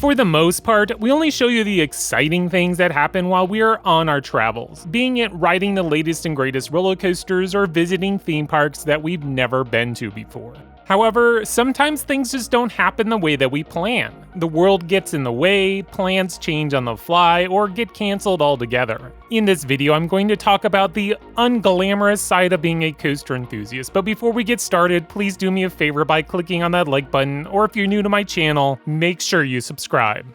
For the most part, we only show you the exciting things that happen while we are on our travels, being it riding the latest and greatest roller coasters or visiting theme parks that we've never been to before. However, sometimes things just don't happen the way that we plan. The world gets in the way, plans change on the fly, or get cancelled altogether. In this video, I'm going to talk about the unglamorous side of being a coaster enthusiast, but before we get started, please do me a favor by clicking on that like button, or if you're new to my channel, make sure you subscribe.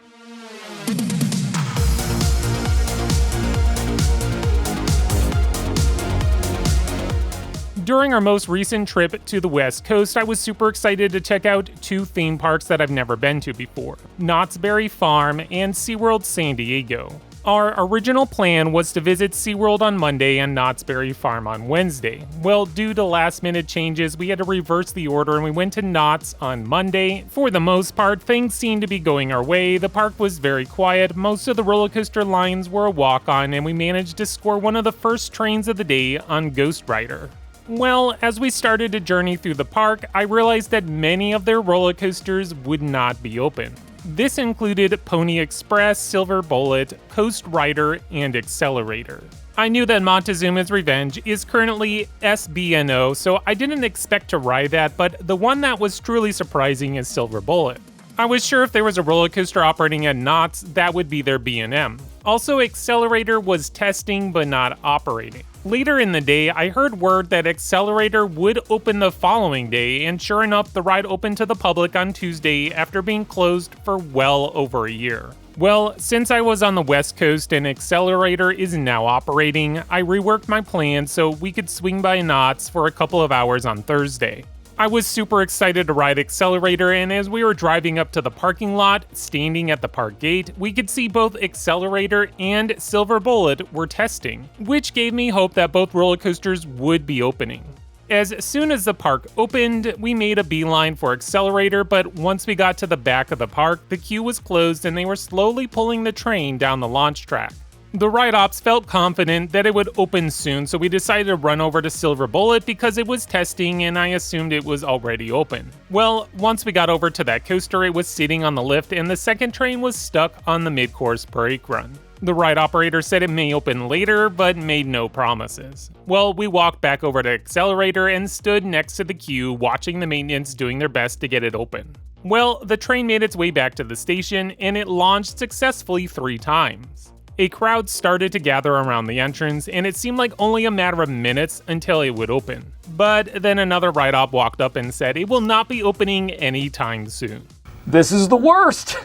During our most recent trip to the West Coast, I was super excited to check out two theme parks that I've never been to before, Knott's Berry Farm and SeaWorld San Diego. Our original plan was to visit SeaWorld on Monday and Knott's Berry Farm on Wednesday. Well, due to last-minute changes, we had to reverse the order and we went to Knott's on Monday. For the most part, things seemed to be going our way. The park was very quiet, most of the roller coaster lines were a walk-on, and we managed to score one of the first trains of the day on Ghost Rider. Well, as we started to journey through the park, I realized that many of their roller coasters would not be open. This included Pony Express, Silver Bullet, Coast Rider, and Accelerator. I knew that Montezooma's Revenge is currently SBNO, so I didn't expect to ride that, but the one that was truly surprising is Silver Bullet. I was sure if there was a roller coaster operating at Knott's, that would be their B&M. Also, Accelerator was testing but not operating. Later in the day, I heard word that Accelerator would open the following day, and sure enough, the ride opened to the public on Tuesday after being closed for well over a year. Well, since I was on the West Coast and Accelerator is now operating, I reworked my plans so we could swing by Knott's for a couple of hours on Thursday. I was super excited to ride Accelerator, and as we were driving up to the parking lot, standing at the park gate, we could see both Accelerator and Silver Bullet were testing, which gave me hope that both roller coasters would be opening. As soon as the park opened, we made a beeline for Accelerator, but once we got to the back of the park, the queue was closed and they were slowly pulling the train down the launch track. The ride ops felt confident that it would open soon, so we decided to run over to Silver Bullet because it was testing and I assumed it was already open. Well, once we got over to that coaster, it was sitting on the lift and the second train was stuck on the mid-course brake run. The ride operator said it may open later, but made no promises. Well, we walked back over to Accelerator and stood next to the queue, watching the maintenance doing their best to get it open. Well, the train made its way back to the station and it launched successfully 3 times. A crowd started to gather around the entrance, and it seemed like only a matter of minutes until it would open. But then another ride-op walked up and said it will not be opening anytime soon. This is the worst!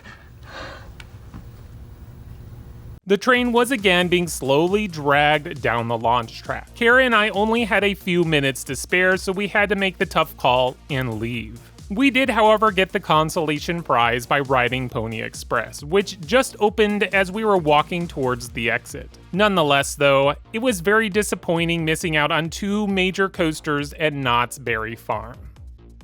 The train was again being slowly dragged down the launch track. Kara and I only had a few minutes to spare, so we had to make the tough call and leave. We did, however, get the consolation prize by riding Pony Express, which just opened as we were walking towards the exit. Nonetheless, though, it was very disappointing missing out on 2 major coasters at Knott's Berry Farm.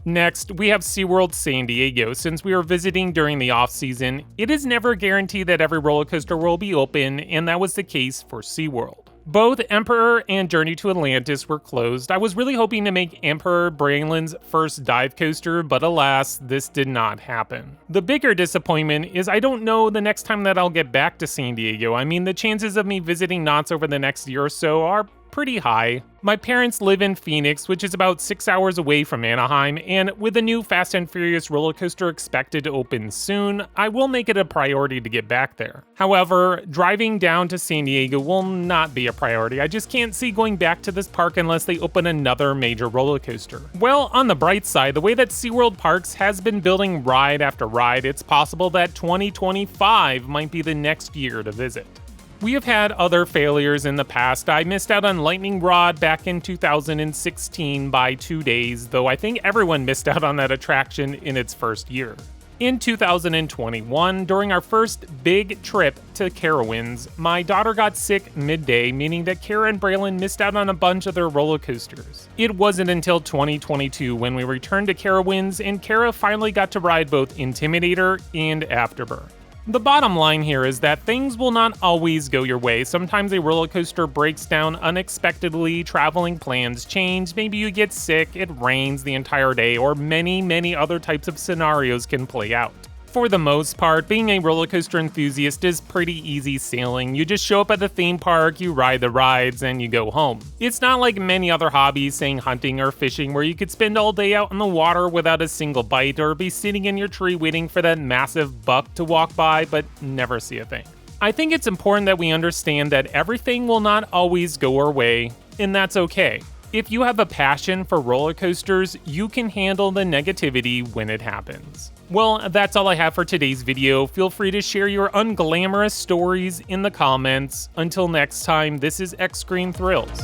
Next, we have SeaWorld San Diego. Since we were visiting during the off-season, it is never guaranteed that every roller coaster will be open, and that was the case for SeaWorld. Both Emperor and Journey to Atlantis were closed. I was really hoping to make Emperor Brainland's first dive coaster, but alas, this did not happen. The bigger disappointment is I don't know the next time that I'll get back to San Diego. I mean, the chances of me visiting Knott's over the next year or so are pretty high. My parents live in Phoenix, which is about 6 hours away from Anaheim, and with the new Fast and Furious roller coaster expected to open soon, I will make it a priority to get back there. However, driving down to San Diego will not be a priority. I just can't see going back to this park unless they open another major roller coaster. Well, on the bright side, the way that SeaWorld Parks has been building ride after ride, it's possible that 2025 might be the next year to visit. We have had other failures in the past. I missed out on Lightning Rod back in 2016 by 2 days, though I think everyone missed out on that attraction in its first year. In 2021, during our first big trip to Carowinds, my daughter got sick midday, meaning that Kara and Braylon missed out on a bunch of their roller coasters. It wasn't until 2022 when we returned to Carowinds and Kara finally got to ride both Intimidator and Afterburn. The bottom line here is that things will not always go your way. Sometimes a roller coaster breaks down unexpectedly, traveling plans change, maybe you get sick, it rains the entire day, or many other types of scenarios can play out. For the most part, being a roller coaster enthusiast is pretty easy sailing. You just show up at the theme park, you ride the rides, and you go home. It's not like many other hobbies, saying hunting or fishing, where you could spend all day out in the water without a single bite, or be sitting in your tree waiting for that massive buck to walk by but never see a thing. I think it's important that we understand that everything will not always go our way, and that's okay. If you have a passion for roller coasters, you can handle the negativity when it happens. Well, that's all I have for today's video. Feel free to share your unglamorous stories in the comments. Until next time, this is X Screen Thrills.